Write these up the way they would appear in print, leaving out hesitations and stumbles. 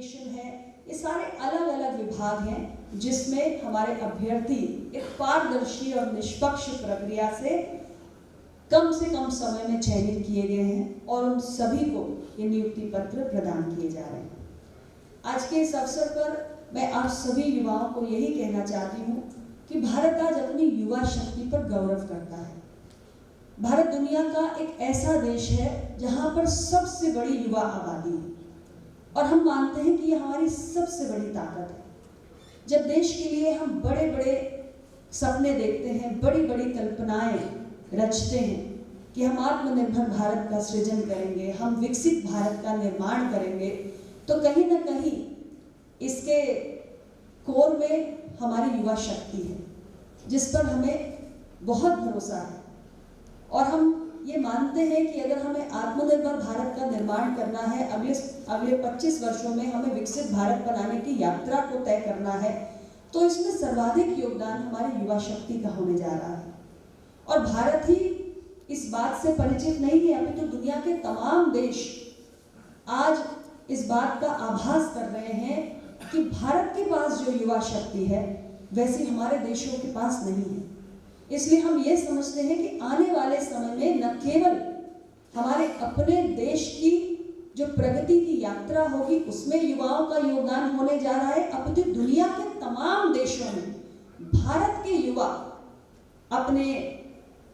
Education है, ये सारे अलग अलग विभाग हैं जिसमें हमारे अभ्यर्थी एक पारदर्शी और निष्पक्ष प्रक्रिया से कम समय में चयनित किए गए हैं और उन सभी को ये नियुक्ति पत्र प्रदान किए जा रहे हैं। आज के इस अवसर पर मैं आप सभी युवाओं को यही कहना चाहती हूँ कि भारत आज अपनी युवा शक्ति पर गौरव करता है। भारत दुनिया का एक ऐसा देश है जहाँ पर सबसे बड़ी युवा आबादी है और हम मानते हैं कि ये हमारी सबसे बड़ी ताकत है। जब देश के लिए हम बड़े बड़े सपने देखते हैं, बड़ी बड़ी कल्पनाएं रचते हैं कि हम आत्मनिर्भर भारत का सृजन करेंगे, हम विकसित भारत का निर्माण करेंगे, तो कहीं ना कहीं इसके कोर में हमारी युवा शक्ति है जिस पर हमें बहुत भरोसा है और हम ये मानते हैं कि अगर हमें आत्मनिर्भर भारत का निर्माण करना है, अगले 25 वर्षों में हमें विकसित भारत बनाने की यात्रा को तय करना है, तो इसमें सर्वाधिक योगदान हमारी युवा शक्ति का होने जा रहा है। और भारत ही इस बात से परिचित नहीं है, अभी तो दुनिया के तमाम देश आज इस बात का आभास कर रहे हैं कि भारत के पास जो युवा शक्ति है वैसी हमारे देशों के पास नहीं है। इसलिए हम ये समझते हैं कि आने वाले समय में न केवल हमारे अपने देश की जो प्रगति की यात्रा होगी उसमें युवाओं का योगदान होने जा रहा है, अपितु दुनिया के तमाम देशों में भारत के युवा अपने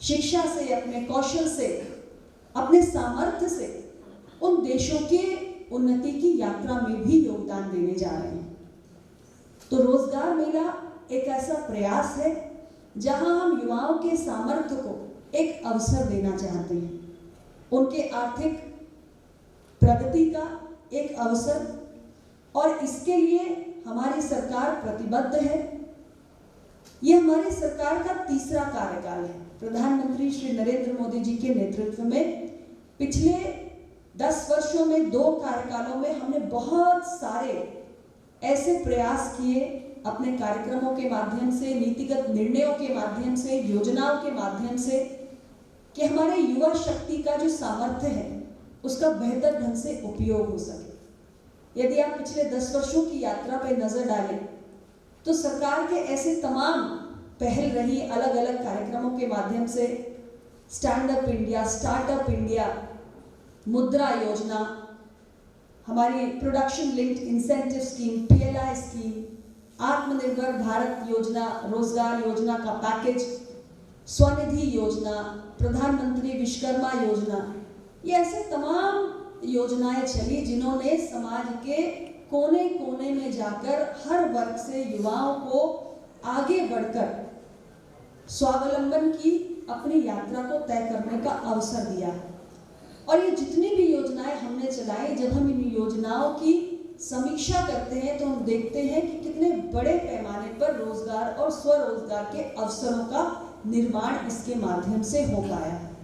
शिक्षा से, अपने कौशल से, अपने सामर्थ्य से उन देशों के उन्नति की यात्रा में भी योगदान देने जा रहे हैं। तो रोजगार मेला एक ऐसा प्रयास है जहां हम युवाओं के सामर्थ्य को एक अवसर देना चाहते हैं, उनके आर्थिक प्रगति का एक अवसर, और इसके लिए हमारी सरकार प्रतिबद्ध है। ये हमारी सरकार का तीसरा कार्यकाल है। प्रधानमंत्री श्री नरेंद्र मोदी जी के नेतृत्व में पिछले 10 वर्षों में 2 कार्यकालों में हमने बहुत सारे ऐसे प्रयास किए अपने कार्यक्रमों के माध्यम से, नीतिगत निर्णयों के माध्यम से, योजनाओं के माध्यम से, कि हमारे युवा शक्ति का जो सामर्थ्य है उसका बेहतर ढंग से उपयोग हो सके। यदि आप पिछले 10 वर्षों की यात्रा पर नजर डालें तो सरकार के ऐसे तमाम पहल रही अलग अलग कार्यक्रमों के माध्यम से, stand up India, startup India, मुद्रा योजना, हमारी production linked incentive scheme, PLI scheme, आत्मनिर्भर भारत योजना, रोजगार योजना का पैकेज, स्वनिधि योजना, प्रधानमंत्री विश्वकर्मा योजना, ये ऐसे तमाम योजनाएं चली जिन्होंने समाज के कोने कोने में जाकर हर वर्ग से युवाओं को आगे बढ़कर स्वावलंबन की अपनी यात्रा को तय करने का अवसर दिया है। और ये जितनी भी योजनाएं हमने चलाई, जब हम इन योजनाओं की समीक्षा करते हैं तो हम देखते हैं कि कितने बड़े पैमाने पर रोजगार और स्वरोजगार के अवसरों का निर्माण इसके माध्यम से हो पाया है।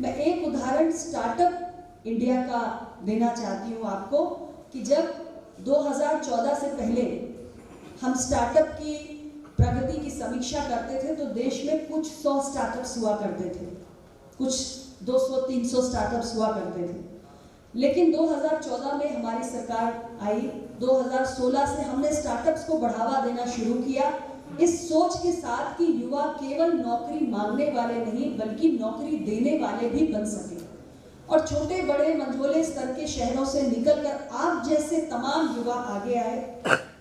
मैं एक उदाहरण स्टार्टअप इंडिया का देना चाहती हूँ आपको, कि जब 2014 से पहले हम स्टार्टअप की प्रगति की समीक्षा करते थे तो देश में कुछ 100 स्टार्टअप्स हुआ करते थे, कुछ 200-300 स्टार्टअप्स हुआ करते थे। लेकिन 2014 में हमारी सरकार आई, 2016 से हमने स्टार्टअप्स को बढ़ावा देना शुरू किया, इस सोच के साथ कि युवा केवल नौकरी मांगने वाले नहीं बल्कि नौकरी देने वाले भी बन सके, और छोटे बड़े मंझोले स्तर के शहरों से निकलकर आप जैसे तमाम युवा आगे आए,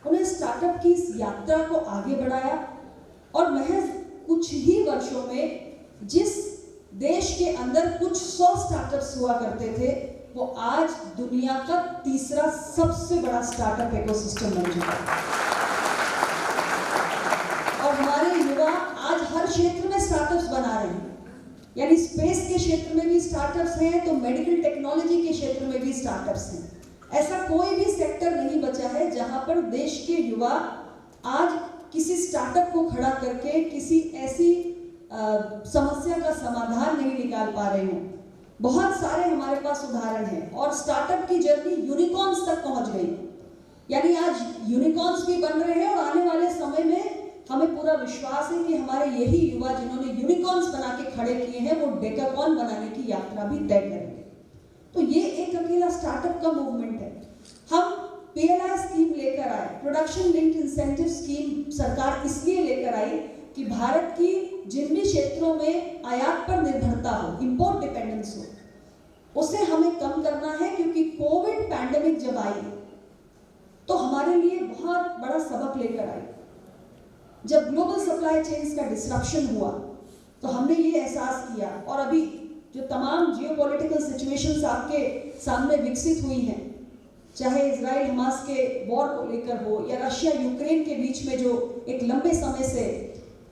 उन्हें स्टार्टअप की इस यात्रा को आगे बढ़ाया, और महज कुछ ही वर्षों में जिस देश के अंदर कुछ 100 स्टार्टअप्स हुआ करते थे वो आज दुनिया का तीसरा सबसे बड़ा स्टार्टअप इकोसिस्टम बन चुका है। और हमारे युवा आज हर क्षेत्र में स्टार्टअप्स बना रहे हैं, यानी स्पेस के क्षेत्र में भी स्टार्टअप्स हैं तो मेडिकल टेक्नोलॉजी के क्षेत्र में भी स्टार्टअप्स हैं। ऐसा कोई भी सेक्टर नहीं बचा है जहां पर देश के युवा आज किसी स्टार्टअप को खड़ा करके किसी ऐसी समस्या का समाधान नहीं निकाल पा रहे हो। बहुत सारे हमारे पास उदाहरण हैं, और स्टार्टअप की जर्नी यूनिकॉर्न्स तक पहुंच गई, यानी आज यूनिकॉर्न्स भी बन रहे हैं, और आने वाले समय में हमें पूरा विश्वास है कि हमारे यही युवा जिन्होंने यूनिकॉर्न्स बना के खड़े किए हैं वो डेकाकॉन बनाने की यात्रा भी तय करेंगे। तो ये एक अकेला स्टार्टअप का मूवमेंट है। हम PLI स्कीम लेकर आए, प्रोडक्शन लिंक्ड इंसेंटिव स्कीम सरकार इसलिए लेकर आई कि भारत की जिन भी क्षेत्रों में आयात पर निर्भरता हो, इंपोर्ट डिपेंडेंस हो, उसे हमें कम करना है। क्योंकि कोविड पैंडेमिक जब आई तो हमारे लिए बहुत बड़ा सबक लेकर आई। जब ग्लोबल सप्लाई चेन्स का डिसरप्शन हुआ तो हमने ये एहसास किया, और अभी जो तमाम जियोपॉलिटिकल सिचुएशंस आपके सामने विकसित हुई हैं, चाहे इजराइल हमास के वॉर को लेकर हो या रशिया यूक्रेन के बीच में जो एक लंबे समय से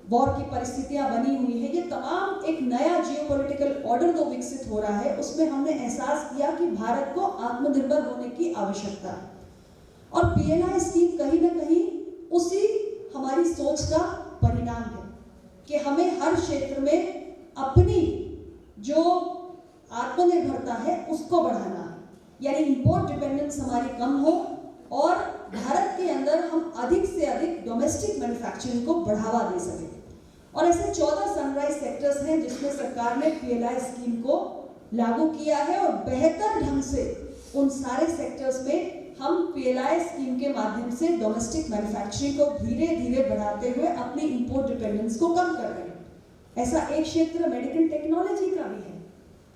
वॉर की परिस्थितियां बनी हुई है, ये तमाम एक नया जियोपॉलिटिकल ऑर्डर जो विकसित हो रहा है, उसमें हमने एहसास किया कि भारत को आत्मनिर्भर होने की आवश्यकता है। और PLI स्कीम कहीं ना कहीं उसी हमारी सोच का परिणाम है कि हमें हर क्षेत्र में अपनी जो आत्मनिर्भरता है उसको बढ़ाना है, यानी इंपोर्ट डिपेंडेंस हमारी कम हो और भारत के अंदर हम अधिक से अधिक डोमेस्टिक मैन्युफैक्चरिंग को बढ़ावा दे सकें। और ऐसे 14 सनराइज सेक्टर्स हैं जिसमें सरकार ने PLI स्कीम को लागू किया है, और बेहतर ढंग से उन सारे सेक्टर्स में हम PLI स्कीम के माध्यम से डोमेस्टिक मैन्युफैक्चरिंग को धीरे धीरे बढ़ाते हुए अपनी इंपोर्ट डिपेंडेंस को कम कर रहे हैं। ऐसा एक क्षेत्र मेडिकल टेक्नोलॉजी का भी है।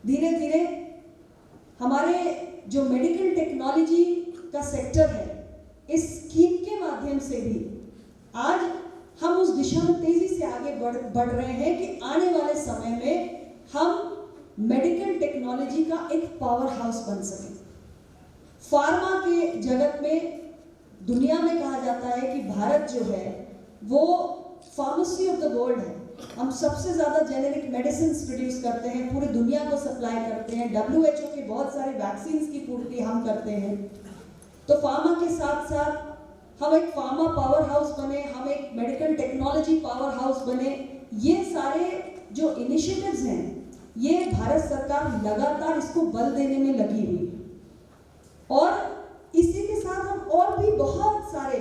धीरे धीरे हमारे जो मेडिकल टेक्नोलॉजी का सेक्टर है, इस स्कीम के माध्यम से भी आज हम उस दिशा में तेजी से आगे बढ़ रहे हैं कि आने वाले समय में हम मेडिकल टेक्नोलॉजी का एक पावर हाउस बन सकें। फार्मा के जगत में दुनिया में कहा जाता है कि भारत जो है वो फार्मेसी ऑफ द वर्ल्ड है। हम सबसे ज्यादा जेनेरिक मेडिसिन प्रोड्यूस करते हैं, पूरी दुनिया को सप्लाई करते हैं, WHO के बहुत सारे वैक्सीन की पूर्ति हम करते हैं। तो फार्मा के साथ साथ हम एक फार्मा पावर हाउस बने, हम एक मेडिकल टेक्नोलॉजी पावर हाउस बने। ये सारे जो इनिशिएटिव्स हैं, ये भारत सरकार लगातार इसको बल देने में लगी हुई है। और इसी के साथ हम और भी बहुत सारे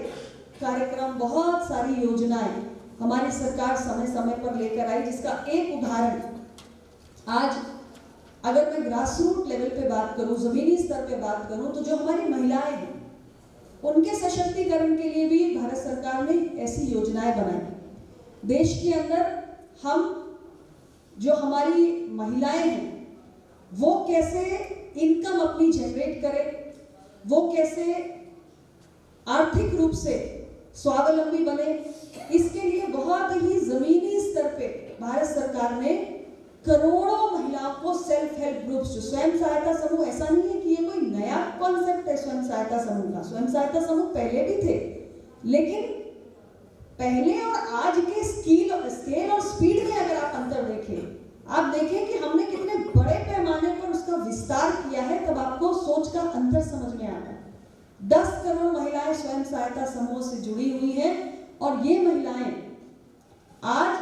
कार्यक्रम, बहुत सारी योजनाएं हमारी सरकार समय समय पर लेकर आई, जिसका एक उदाहरण आज अगर मैं ग्रास रूट लेवल पे बात करूं, जमीनी स्तर पे बात करूं, तो जो हमारी महिलाएं हैं उनके सशक्तिकरण के लिए भी भारत सरकार ने ऐसी योजनाएं बनाई। देश के अंदर हम जो हमारी महिलाएं हैं वो कैसे इनकम अपनी जनरेट करें, वो कैसे आर्थिक रूप से स्वावलंबी बने, इसके लिए बहुत ही जमीनी स्तर पे भारत सरकार ने करोड़ों महिलाओं को सेल्फ हेल्प ग्रुप्स, जो स्वयं सहायता समूह, ऐसा नहीं है कि ये कोई नया कॉन्सेप्ट है स्वयं सहायता समूह का। स्वयं सहायता समूह पहले भी थे, लेकिन पहले और आज के स्केल और स्पीड में अगर आप अंतर देखें, आप देखें कि हमने कितने बड़े पैमाने पर उसका विस्तार किया है, तब आपको सोच का अंतर समझ में आता है। 10 करोड़ महिलाएं स्वयं सहायता समूह से जुड़ी हुई हैं, और ये महिलाएं आज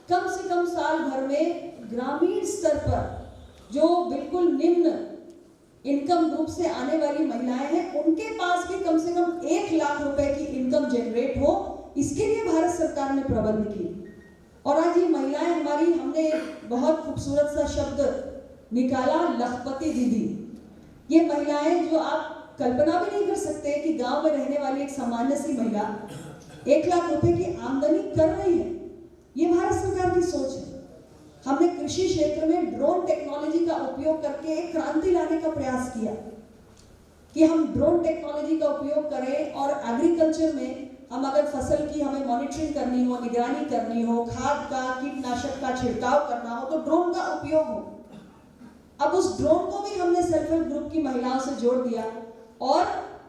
कम से कम साल भर में ग्रामीण स्तर पर जो बिल्कुल निम्न इनकम ग्रुप से आने वाली महिलाएं हैं, उनके पास भी कम से कम 1 लाख रुपए की इनकम जनरेट हो, इसके लिए भारत सरकार ने प्रबंध किए। और आज ये महिलाएं हमारी, हमने बहुत खूबसूरत सा शब्द निकाला, लखपति दीदी। ये महिलाएं जो आप कल्पना भी नहीं कर सकते कि गांव में रहने वाली एक सामान्य सी महिला 1 लाख रुपए की आमदनी कर रही है, ये भारत सरकार की सोच है। हमने कृषि क्षेत्र में ड्रोन टेक्नोलॉजी का उपयोग करके एक क्रांति लाने का प्रयास किया कि हम ड्रोन टेक्नोलॉजी का उपयोग करें, और एग्रीकल्चर में हम अगर फसल की हमें मॉनिटरिंग करनी हो, निगरानी करनी हो, खाद का, कीटनाशक का छिड़काव करना हो, तो ड्रोन का उपयोग हो। अब उस ड्रोन को भी हमने सेल्फ हेल्प ग्रुप की महिलाओं से जोड़ दिया, और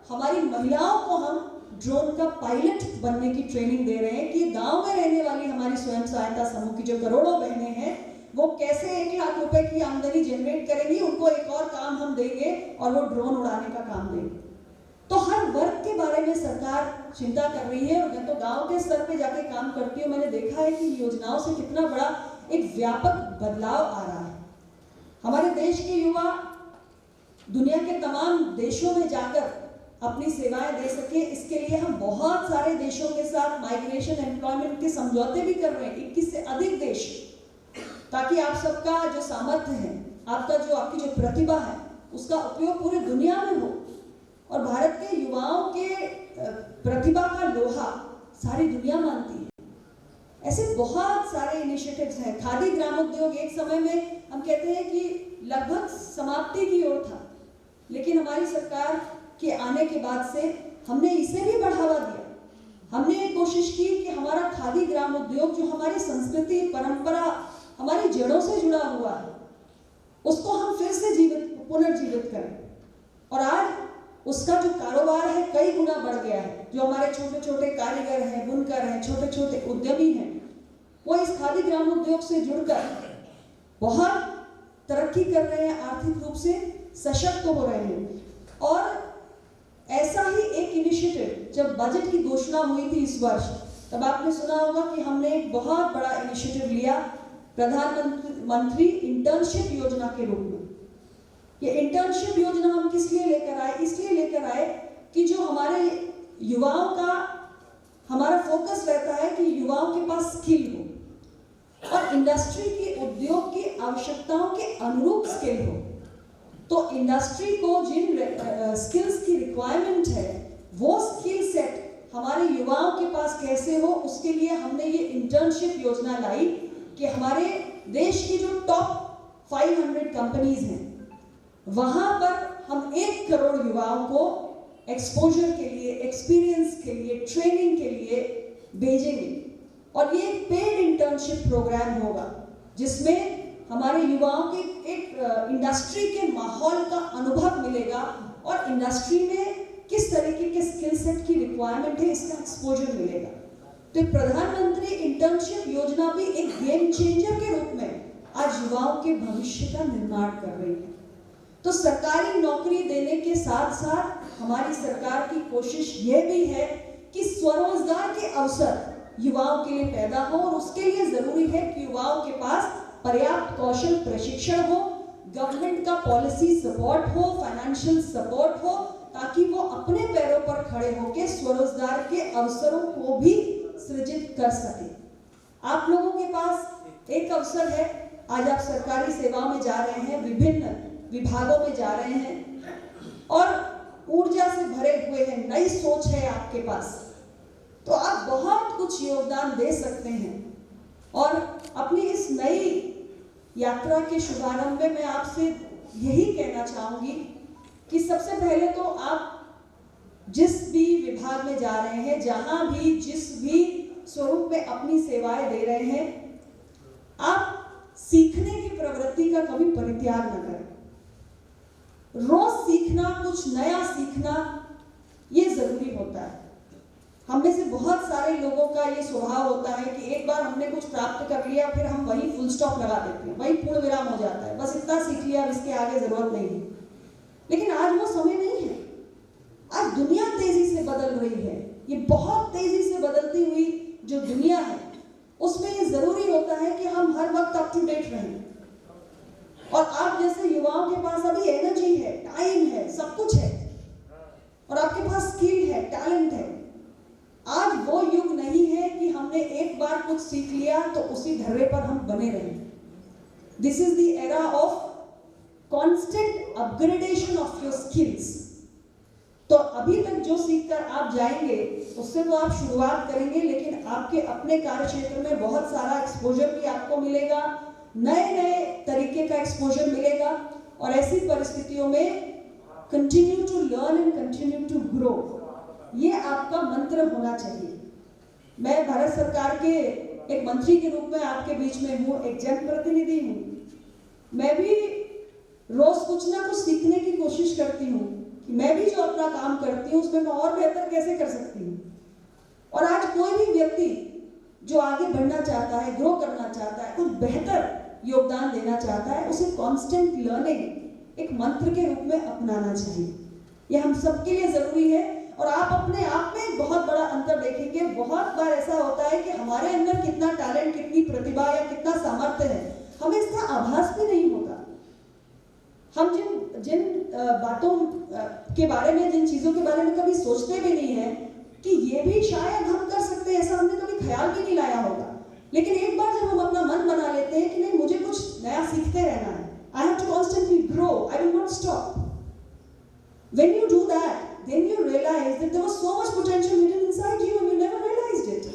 हमारी महिलाओं को हम ड्रोन का पायलट बनने की ट्रेनिंग दे रहे हैं कि गांव में रहने वाली हमारी स्वयं सहायता समूह की जो करोड़ों बहनें हैं, वो कैसे 1 लाख रुपए की आमदनी जनरेट करेंगी। उनको एक और काम हम देंगे, और वो ड्रोन उड़ाने का काम देंगे। तो हर वर्ग के बारे में सरकार चिंता कर रही है, और मैं तो गांव के स्तर पे जाके काम करती हूँ, मैंने देखा है कि योजनाओं से कितना बड़ा एक व्यापक बदलाव आ रहा है। हमारे देश के युवा दुनिया के तमाम देशों में जाकर अपनी सेवाएं दे सके, इसके लिए हम बहुत सारे देशों के साथ माइग्रेशन एम्प्लॉयमेंट के समझौते भी कर रहे हैं, 21 से अधिक देश, ताकि आप सबका जो सामर्थ्य है, आपकी जो प्रतिभा है, उसका उपयोग पूरी दुनिया में हो। और भारत के युवाओं के प्रतिभा का लोहा सारी दुनिया मानती है। ऐसे बहुत सारे इनिशिएटिव्स हैं। खादी ग्रामोद्योग एक समय में हम कहते हैं कि लगभग समाप्ति की ओर था, लेकिन हमारी सरकार के आने के बाद से हमने इसे भी बढ़ावा दिया। हमने ये कोशिश की कि हमारा खादी ग्रामोद्योग जो हमारी संस्कृति, परंपरा, हमारी जड़ों से जुड़ा हुआ है, उसको हम फिर से पुनर्जीवित करें। और आज उसका जो कारोबार है कई गुना बढ़ गया है। जो हमारे छोटे छोटे कारीगर हैं, बुनकर हैं, छोटे छोटे उद्यमी हैं, वो इस खादी ग्रामोद्योग से जुड़कर बहुत तरक्की कर रहे हैं, आर्थिक रूप से सशक्त हो रहे हैं। और ऐसा ही एक इनिशिएटिव जब बजट की घोषणा हुई थी इस वर्ष, तब आपने सुना होगा कि हमने एक बहुत बड़ा इनिशिएटिव लिया प्रधानमंत्री इंटर्नशिप योजना के रूप में। ये इंटर्नशिप योजना हम किस लिए लेकर आए? इसलिए लेकर आए कि जो हमारे युवाओं का, हमारा फोकस रहता है कि युवाओं के पास स्किल हो और इंडस्ट्री की, उद्योग की आवश्यकताओं के अनुरूप स्किल हो। तो इंडस्ट्री को जिन स्किल्स की रिक्वायरमेंट है, वो स्किल सेट हमारे युवाओं के पास कैसे हो, उसके लिए हमने ये इंटर्नशिप योजना लाई कि हमारे देश की जो टॉप 500 कंपनीज हैं, वहां पर हम 1 करोड़ युवाओं को एक्सपोजर के लिए, एक्सपीरियंस के लिए, ट्रेनिंग के लिए भेजेंगे। और ये पेड इंटर्नशिप प्रोग्राम होगा जिसमें हमारे युवाओं के एक इंडस्ट्री के माहौल का अनुभव मिलेगा और इंडस्ट्री में किस तरीके के स्किल सेट की रिक्वायरमेंट है, इसका एक्सपोजर मिलेगा। तो प्रधानमंत्री इंटर्नशिप योजना भी एक गेम चेंजर के रूप में आज युवाओं के भविष्य का निर्माण कर रही है। तो सरकारी नौकरी देने के साथ साथ हमारी सरकार की कोशिश यह भी है कि स्वरोजगार के अवसर युवाओं के लिए पैदा हो, और उसके लिए जरूरी है कि युवाओं के पास पर्याप्त कौशल प्रशिक्षण हो, गवर्नमेंट का पॉलिसी सपोर्ट हो, फाइनेंशियल सपोर्ट हो, ताकि वो अपने पैरों पर खड़े होकर स्वरोजगार के अवसरों को भी सृजित कर सके। आप लोगों के पास एक अवसर है, आज आप सरकारी सेवाओं में जा रहे हैं, विभिन्न विभागों में जा रहे हैं और ऊर्जा से भरे हुए हैं, नई सोच है आपके पास, तो आप बहुत कुछ योगदान दे सकते हैं। और अपनी इस नई यात्रा के शुभारंभ में मैं आपसे यही कहना चाहूंगी कि सबसे पहले तो आप जिस भी विभाग में जा रहे हैं, जहां भी, जिस भी स्वरूप में अपनी सेवाएं दे रहे हैं, आप सीखने की प्रवृत्ति का कभी परित्याग न करें। रोज सीखना, कुछ नया सीखना, ये जरूरी होता है। हम में से बहुत सारे लोगों का ये स्वभाव होता है कि एक बार हमने कुछ प्राप्त कर लिया, फिर हम वही फुल स्टॉप लगा देते हैं, वही पूर्ण विराम हो जाता है, बस इतना सीख लिया, इसके आगे जरूरत नहीं है। लेकिन आज वो समय नहीं है। आज दुनिया तेजी से बदल रही है। ये बहुत तेजी से बदलती हुई जो दुनिया है, उसमें ये जरूरी होता है कि हम हर वक्त अप टू डेट रहें। और आप जैसे युवाओं के पास अभी एनर्जी है, टाइम है, सब कुछ है, और आपके पास स्किल है, टैलेंट है। आज वो युग नहीं है कि हमने एक बार कुछ सीख लिया तो उसी ढर्रे पर हम बने रहें। This is the era of constant upgradation of your skills. तो अभी तक जो सीखकर आप जाएंगे उससे तो आप शुरुआत करेंगे, लेकिन आपके अपने कार्य क्षेत्र में बहुत सारा एक्सपोजर भी आपको मिलेगा, नए नए तरीके का एक्सपोजर मिलेगा। और ऐसी परिस्थितियों में continue to learn and continue to grow, ये आपका मंत्र होना चाहिए। मैं भारत सरकार के एक मंत्री के रूप में आपके बीच में हूँ, एक जनप्रतिनिधि हूँ। मैं भी रोज कुछ ना कुछ सीखने की कोशिश करती हूँ कि मैं भी जो अपना काम करती हूँ उसमें मैं और बेहतर कैसे कर सकती हूँ। और आज कोई भी व्यक्ति जो आगे बढ़ना चाहता है, ग्रो करना चाहता है, कुछ बेहतर योगदान देना चाहता है, उसे कांस्टेंट लर्निंग एक मंत्र के रूप में अपनाना चाहिए। ये हम सबके लिए जरूरी है। और आप अपने आप में एक बहुत बड़ा अंतर देखेंगे। बहुत बार ऐसा होता है कि हमारे अंदर कितना टैलेंट, कितनी प्रतिभा या कितना सामर्थ्य है, हमें इसका आभास भी नहीं होता। हम जिन बातों के बारे में, जिन चीजों के बारे में कभी सोचते भी नहीं है कि ये भी शायद हम कर सकते हैं, ऐसा हमने कभी ख्याल भी नहीं लाया होगा। लेकिन एक बार जब हम अपना मन बना लेते हैं कि नहीं, मुझे कुछ नया सीखते रहना है, I have to constantly grow, I will not stop. When you do that, then you realize that there was so much potential hidden inside you and you never realized it.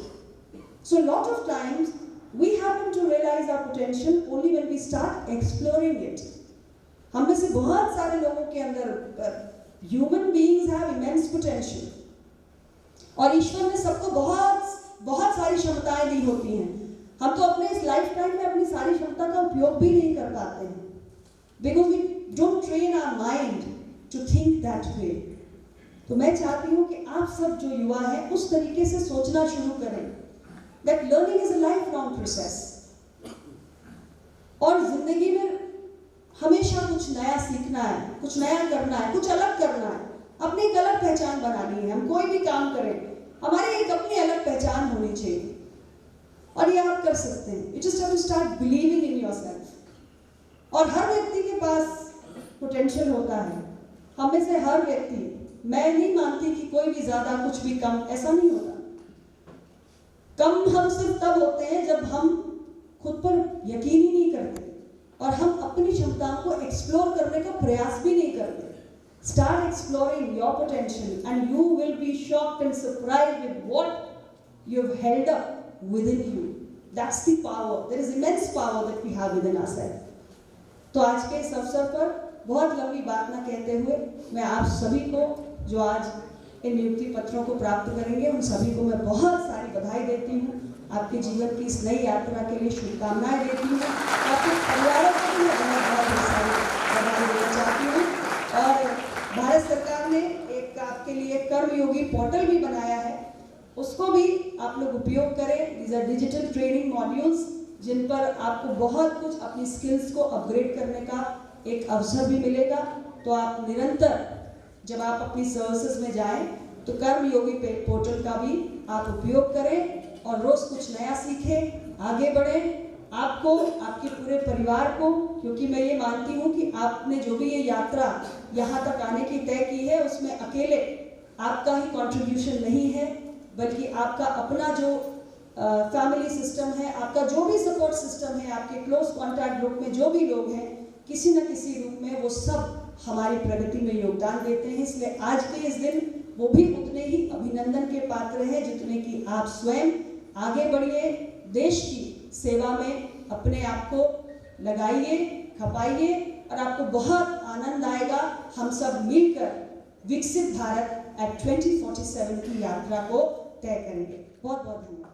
So a lot of times we happen to realize our potential only when we start exploring it. हम में से बहुत सारे लोगों के अंदर human beings have immense potential. और ईश्वर ने सबको बहुत सारी क्षमताएं दी होती हैं. हम तो अपने इस लाइफ टाइम में अपनी सारी क्षमता का उपयोग भी नहीं कर पाते हैं. Because we don't train our mind to think that way. तो मैं चाहती हूँ कि आप सब जो युवा हैं उस तरीके से सोचना शुरू करें. That learning is a lifelong process. और जिंदगी में हमेशा कुछ नया सीखना है, कुछ नया करना है, कुछ अलग करना है, अपनी एक अलग पहचान बनानी है. हम कोई भी काम करें, हमारी एक अपनी अलग पहचान होनी चाहिए. और ये आप कर सकते हैं. You just have to start believing in yourself. और हर व्यक्ति के पास पोटेंशियल होता है. हम में से हर व्यक्ति, मैं नहीं मानती कि कोई भी ज्यादा कुछ भी कम, ऐसा नहीं होता. कम हम सिर्फ तब होते हैं जब हम खुद पर यकीन ही नहीं करते और हम अपनी क्षमताओं को एक्सप्लोर करने का प्रयास भी नहीं करते. Start exploring your potential and you will be shocked and surprised with what you have held up within you. That's the power. There is immense power that we have within ourselves. तो आज के इस अवसर पर बहुत लंबी बात ना कहते हुए मैं आप सभी को जो आज इन नियुक्ति पत्रों को प्राप्त करेंगे उन सभी को मैं बहुत सारी बधाई देती हूँ. आपके जीवन की इस नई यात्रा के लिए शुभकामनाएं देती हूँ. आपके परिवारों को भी मैं बहुत सारी बधाई देना चाहती हूँ. और भारत सरकार ने एक आपके लिए कर्मयोगी पोर्टल भी बनाया है, उसको भी आप लोग उपयोग करें. These are digital training modules जिन पर आपको बहुत कुछ अपनी स्किल्स को अपग्रेड करने का एक अवसर भी मिलेगा. तो आप निरंतर जब आप अपनी सर्विसेज में जाएं तो कर्मयोगी पोर्टल का भी आप उपयोग करें और रोज कुछ नया सीखें, आगे बढ़ें. आपको, आपके पूरे परिवार को, क्योंकि मैं ये मानती हूँ कि आपने जो भी ये यात्रा यहाँ तक आने की तय की है उसमें अकेले आपका ही कंट्रीब्यूशन नहीं है, बल्कि आपका अपना जो फैमिली सिस्टम है, आपका जो भी सपोर्ट सिस्टम है, आपके क्लोज कॉन्टैक्ट ग्रुप में जो भी लोग हैं, किसी न किसी रूप में वो सब हमारी प्रगति में योगदान देते हैं. इसलिए आज के इस दिन वो भी उतने ही अभिनंदन के पात्र हैं जितने कि आप स्वयं. आगे बढ़िए, देश की सेवा में अपने आप को लगाइए, खपाइए और आपको बहुत आनंद आएगा. हम सब मिलकर विकसित भारत एट 2047 की यात्रा को तय करेंगे. बहुत बहुत धन्यवाद.